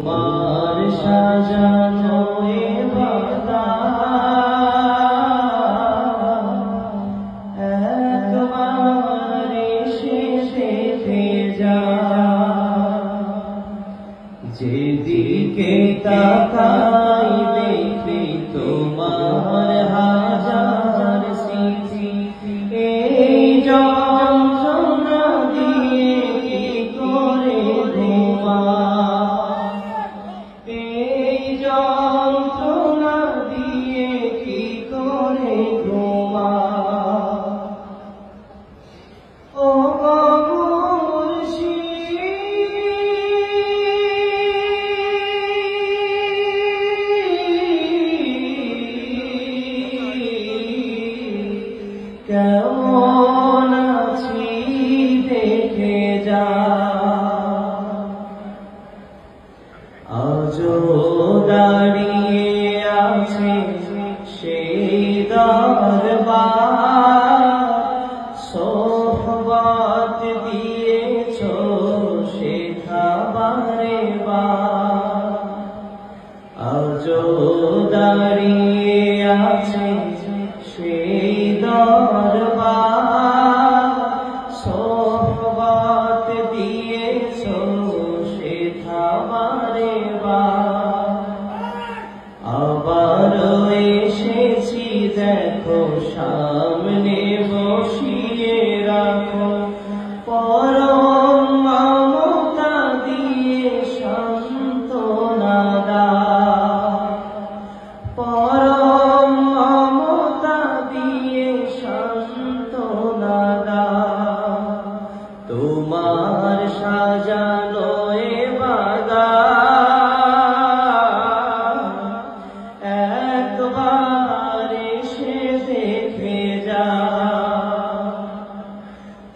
তোমার সাজানো এ বাগান একবার এসে দেখে যা। যেদিকে তাকাই দেখি তোমার হাজার স্মৃতি। এই যন্ত্রণা দিয়ে কি করে ঘুমাই, এই যন্ত্রণা দিয়ে কি করে ঘুমাই। ও কেমন আছি দেখে যা। আজও দাঁড়িয়ে আছে সেই দরবার, সোহবত দিয়েছ সে খাবারে বার। আজও দাঁড়িয়ে আছে সেই দরবার, সোহবত দিয়েছ সে খাবারে বার। আবার এসেছি দেখো সামনে বসিয়ে রাখো, পরম মমতা দিয়ে সান্ত্বনা দাও, পরম মমতা দিয়ে সান্ত্বনা দাও। তোমার সাজানো এ বাগান একবার এসে দেখে যা।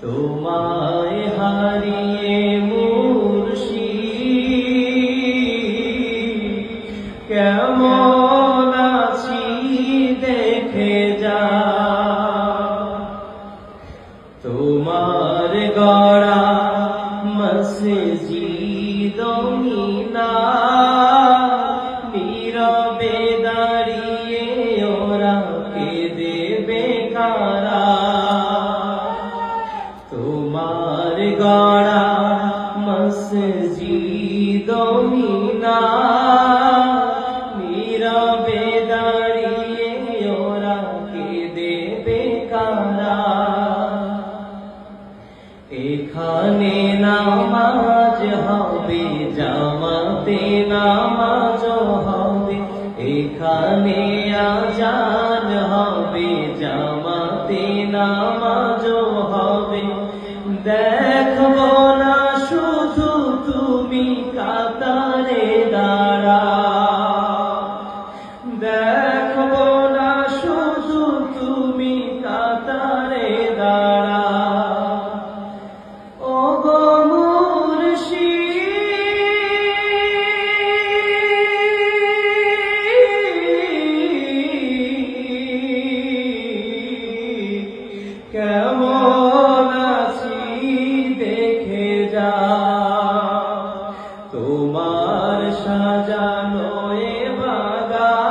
তোমায় হারিয়ে মুর্শিদ কেমন আছি দেখে যা। তোমার গড়া মসজিদ মিনার, নীরবে দাঁড়িয়ে ওরা কেঁদে কারা। তোমার গড়া মসজিদ মিনার, নীরবে দাঁড়িয়ে ওরা কেঁদে কারা। এখানে নামাজ হবে, জামাতে নামাজ হবে, এখানে আজান হবে, জামাতে নামাজ হবে। দেখবো না শুধু তুমি কাতারে দাঁড়াও, দেখবো না শুধু তুমি কাতারে দাঁড়াও। ও গো মুর্শিদ কেমন আছি দেখে যা। তোমার সাজানো এ বাগান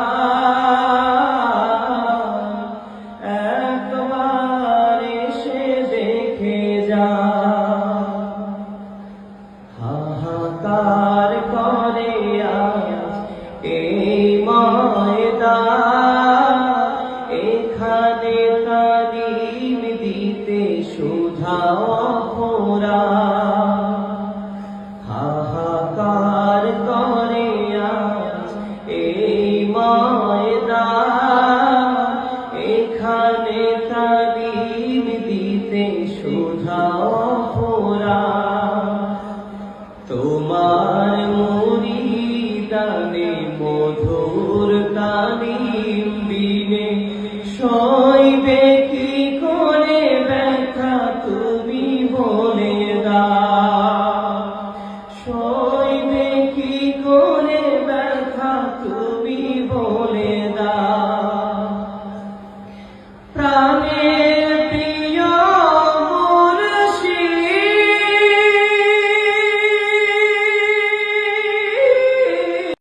একবার এসে দেখে যা। হাহাকার করে আজ এই ময়দান, এখানে তালিম দিতে শুধাও কোরআন। হাহাকার করে আজ এই ময়দান, এখানে তালিম দিতে শুধাও কোরআন। তোমার মুরিদানে মধুর তালিম বিনে সইবে কি করে ব্যথা তুমি বলে দাও, সইবে কি